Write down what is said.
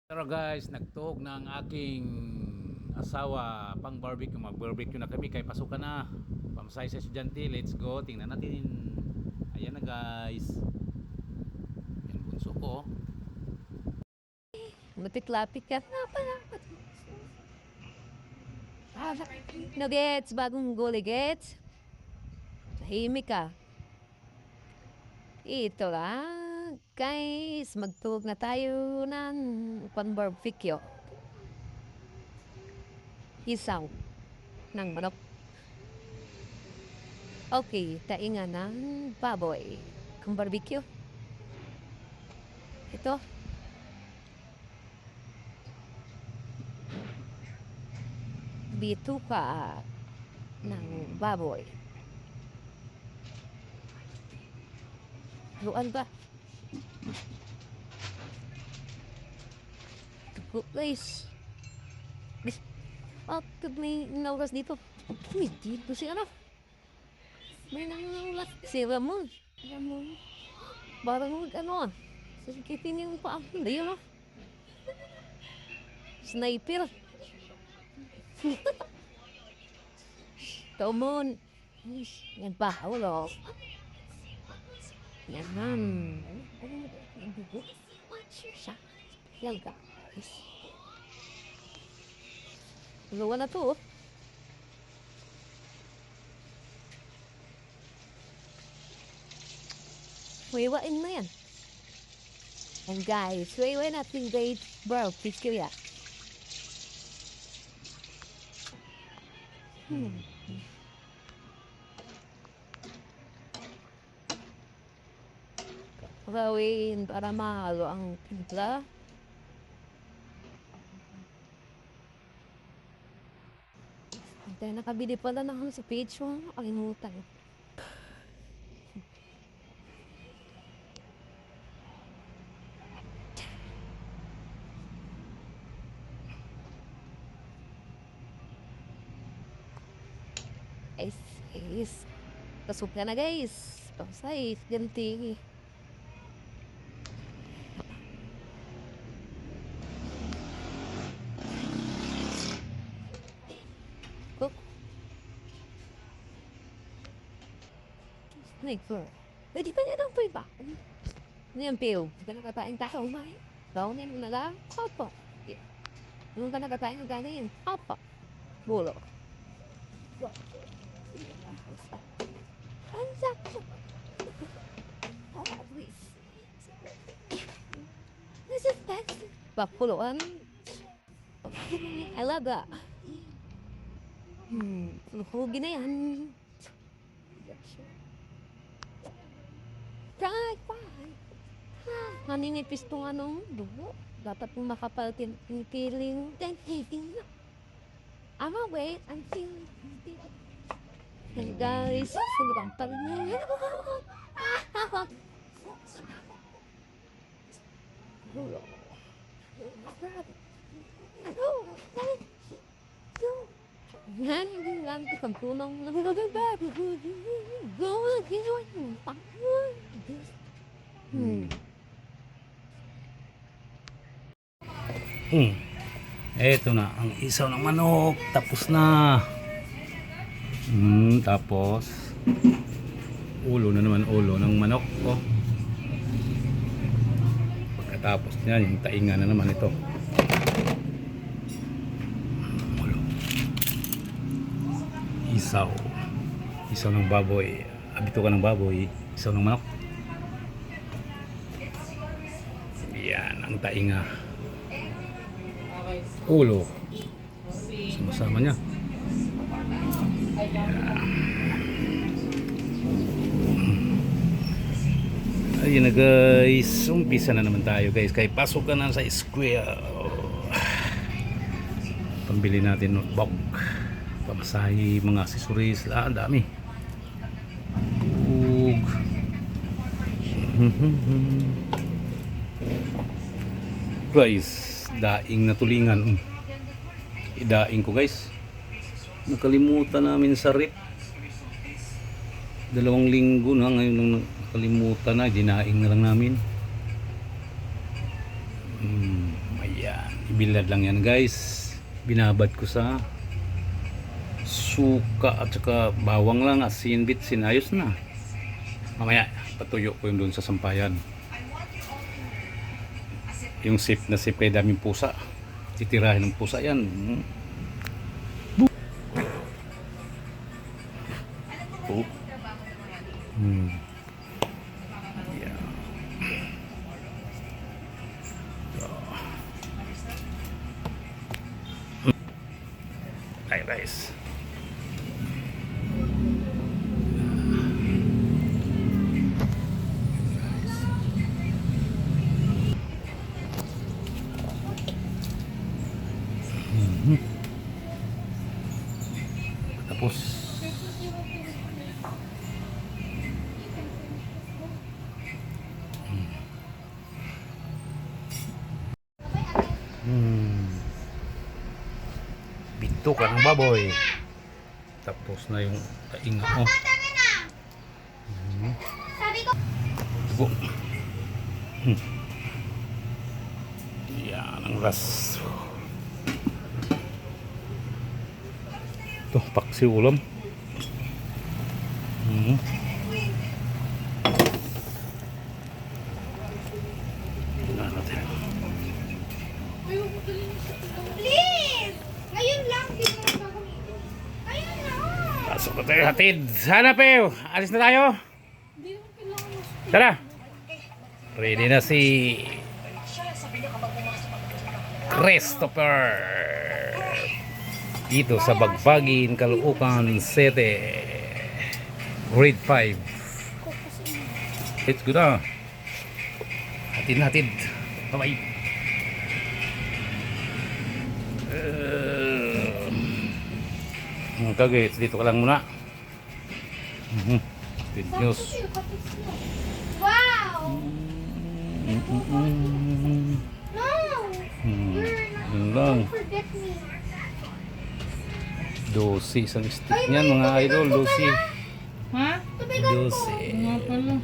Pero guys, nagtuog na ang aking asawa pang barbecue. Mag-barbecue na kami kay pasukan na. Pamsay sa estudyante, let's go. Tingnan natin. Ayan na guys. Yan bunso ko. Lapit-lapit ka. No gets, bagong guli gets. Tahimik ka. Ito lang. Guys, magtulog na tayo ng pan-barbecue. Isaw ng manok. Okay, tainga ng baboy. Kung barbecue. Ito. Bituka ng baboy. Luan ba? Guys. May nauras dito. May dito si ano. May nangulat si Ramon. Parang ano. Sakitin yung paa. Hindi yun. Sniper. Tomon. Yan pa. Ulo. Yan man. Yan ka. Luwa na to. Wiwain na yan. And guys, wiwain natin great barbecue ya. Gawin para mahalo ang timpla. Dahil nakabili pala na kami sa page mo. Nakalimutan. Guys. Kasupya na guys. Pangsay. Ganti. Sniper. Pwede pa niya lang po iba. Ano yung pill? Hindi ka nakataing tao, may. Gawin yan mo na lang. Apa. Nung ka nakataing ng ganin. Apa. Bulo. Ansak. This is best. Bakuluan. I love that. Luhugi na yan. Right. Naninipis tong anong dugo. Dapat mong makapalitin yung feeling. Then, hating na. I'm away until... And guys, sobrang tagal na. Yan, hindi lang isang tunong nagagagag. Go, ginawa yung pangon. Eto na ang isaw ng manok. Tapos na. Tapos ulo na naman, ulo ng manok. Pagkatapos niyan, yung tainga na naman ito. Ulo. Isaw ng baboy. Abito ka ng baboy. Isaw ng manok. Yan ang tainga. Ulo. Sama-sama niya. Ayun na guys, umpisa na naman tayo guys. Kaya pasok ka na sa square. Pambili natin notebook, pamasahe, mga accessories, ang dami. Guys, daing na tulingan. Idaing ko guys. Nakalimutan namin sa rip. 2 linggo na ngayon nang nakalimutan na, dinaing na lang namin. Ayan. Ibilad lang yan guys. Binabad ko sa suka at saka bawang lang, asin, bitsin. Ayos na. Mamaya patuyo ko yung doon sa sampayan. Yung sip na sip kay daming pusa. Titirahin ng pusa yan. Oh. Yeah. Ay guys. Tapos bito ka ng baboy. Tapos na yung tainga mo. Dugo. Yan ang ras. Ito, paksi ulam. Tingnan natin. Please! Ngayon lang, di mo na gagamitin. Ngayon lang! Pasok na tayo hatid. Sana Pew. Alis na tayo. Hindi naman kailangan mas... Tara. Ready na si Christopher dito sa Bagbagin, Caloocan City, grade 5. Let's go na. Hatid na hatid. Bye-bye. Kagits, dito ka lang muna. Good news. Wow! No! Yun lang. Forget me. Dosi isang stick niyan mga idol. Dosi. Ha? Tubigan ko. Dosi. Nga pala.